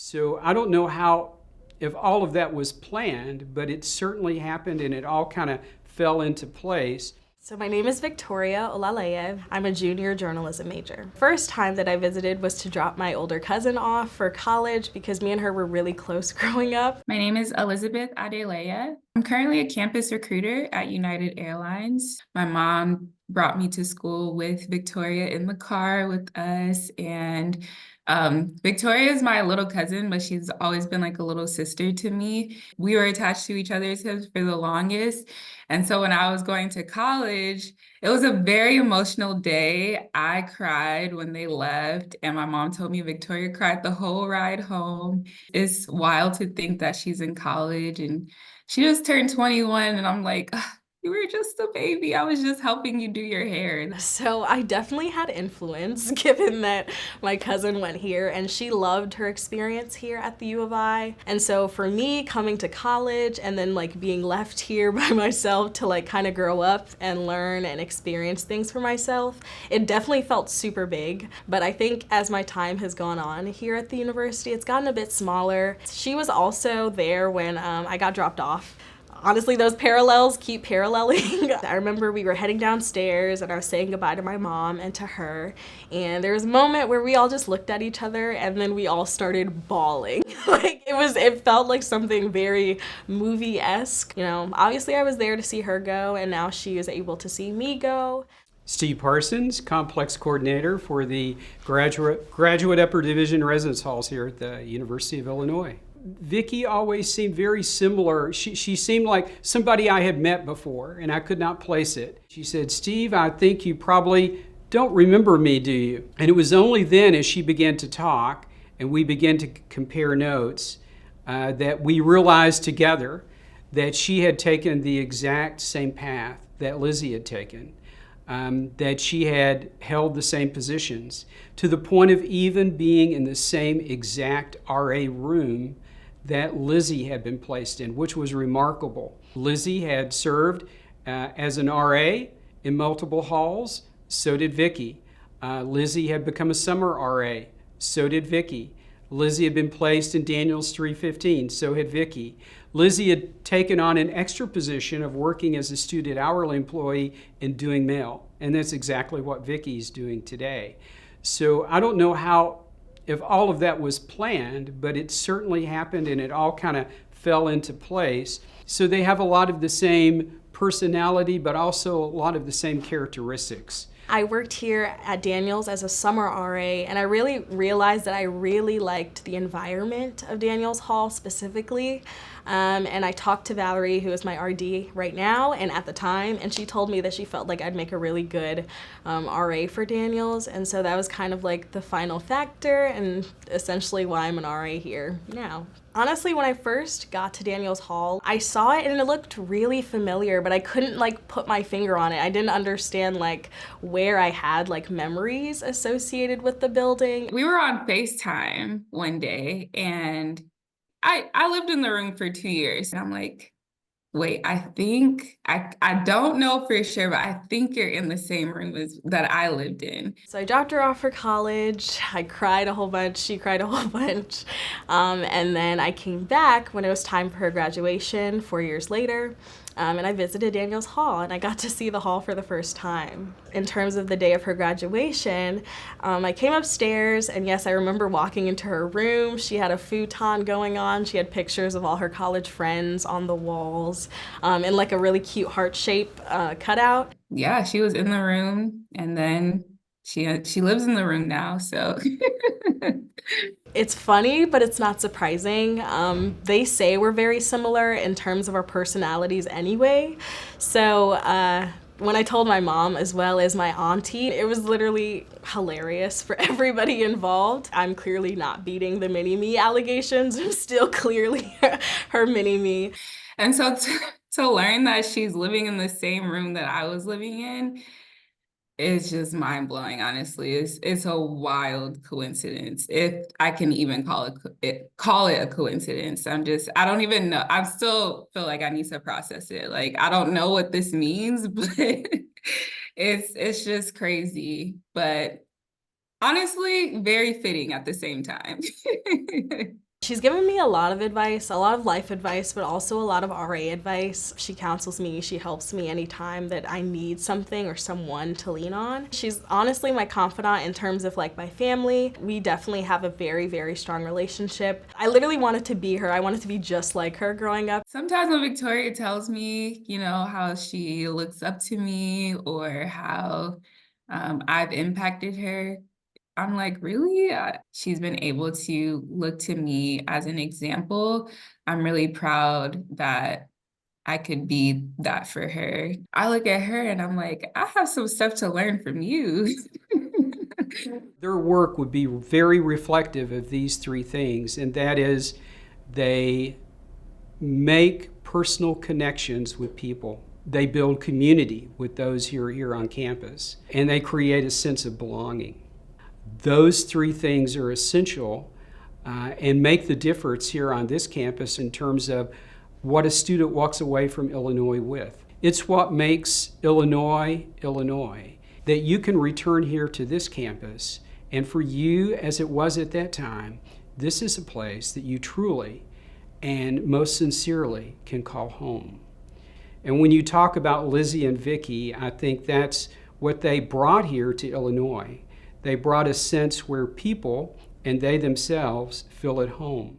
So I don't know if all of that was planned, but it certainly happened and it all kind of fell into place. So my name is Victoria Olaleyev. I'm a junior journalism major. First time that I visited was to drop my older cousin off for college because me and her were really close growing up. My name is Elizabeth Adeleya. I'm currently a campus recruiter at United Airlines. My mom brought me to school with Victoria in the car with us. And Victoria is my little cousin, but she's always been like a little sister to me. We were attached to each other's hips for the longest. And so when I was going to college, it was a very emotional day. I cried when they left, and my mom told me Victoria cried the whole ride home. It's wild to think that she's in college and she just turned 21, and I'm like, "Ugh, you were just a baby. I was just helping you do your hair." So I definitely had influence given that my cousin went here and she loved her experience here at the U of I. And so for me coming to college and then like being left here by myself to like kind of grow up and learn and experience things for myself, it definitely felt super big. But I think as my time has gone on here at the university, it's gotten a bit smaller. She was also there when I got dropped off. Honestly, those parallels keep paralleling. I remember we were heading downstairs and I was saying goodbye to my mom and to her. And there was a moment where we all just looked at each other and then we all started bawling. It felt like something very movie-esque. You know, obviously I was there to see her go and now she is able to see me go. Steve Parsons, Complex Coordinator for the Graduate Upper Division Residence Halls here at the University of Illinois. Vicky always seemed very similar. She seemed like somebody I had met before, and I could not place it. She said, "Steve, I think you probably don't remember me, do you?" And it was only then, as she began to talk and we began to compare notes, that we realized together that she had taken the exact same path that Lizzie had taken. That she had held the same positions to the point of even being in the same exact RA room that Lizzie had been placed in, which was remarkable. Lizzie had served as an RA in multiple halls, so did Vicky. Lizzie had become a summer RA, so did Vicky. Lizzie had been placed in Daniels 315, so had Vicky. Lizzie had taken on an extra position of working as a student hourly employee and doing mail, and that's exactly what Vicky's doing today. So I don't know if all of that was planned, but it certainly happened and it all kind of fell into place. So they have a lot of the same personality, but also a lot of the same characteristics. I worked here at Daniels as a summer RA, and I really realized that I really liked the environment of Daniels Hall specifically. And I talked to Valerie, who is my RD right now, and at the time, and she told me that she felt like I'd make a really good RA for Daniels, and so that was kind of like the final factor and essentially why I'm an RA here now. Honestly, when I first got to Daniels Hall, I saw it and it looked really familiar, but I couldn't like put my finger on it. I didn't understand like where I had like memories associated with the building. We were on FaceTime one day, and I lived in the room for 2 years. And I'm like, wait, I don't know for sure, but I think you're in the same room as that I lived in. So I dropped her off for college. I cried a whole bunch. She cried a whole bunch. And then I came back when it was time for her graduation 4 years later. And I visited Daniels Hall and I got to see the hall for the first time. In terms of the day of her graduation, I came upstairs and yes, I remember walking into her room. She had a futon going on. She had pictures of all her college friends on the walls in like a really cute heart shape cutout. Yeah, she was in the room, and then she lives in the room now, so. It's funny, but it's not surprising. They say we're very similar in terms of our personalities anyway. So when I told my mom as well as my auntie, it was literally hilarious for everybody involved. I'm clearly not beating the mini-me allegations. I'm still clearly her mini-me. And so to learn that she's living in the same room that I was living in, it's just mind-blowing, honestly. It's a wild coincidence, if I can even call it a coincidence. I don't even know. I still feel like I need to process it. Like, I don't know what this means, but it's just crazy. But honestly, very fitting at the same time. She's given me a lot of advice, a lot of life advice, but also a lot of RA advice. She counsels me, she helps me anytime that I need something or someone to lean on. She's honestly my confidant in terms of like my family. We definitely have a very, very strong relationship. I literally wanted to be her. I wanted to be just like her growing up. Sometimes when Victoria tells me, how she looks up to me or how I've impacted her, I'm like, really? She's been able to look to me as an example. I'm really proud that I could be that for her. I look at her and I'm like, I have some stuff to learn from you. Their work would be very reflective of these three things, and that is they make personal connections with people. They build community with those who are here on campus, and they create a sense of belonging. Those three things are essential and make the difference here on this campus in terms of what a student walks away from Illinois with. It's what makes Illinois, Illinois, that you can return here to this campus, and for you, as it was at that time, this is a place that you truly and most sincerely can call home. And when you talk about Lizzie and Vicky, I think that's what they brought here to Illinois. They brought a sense where people and they themselves feel at home.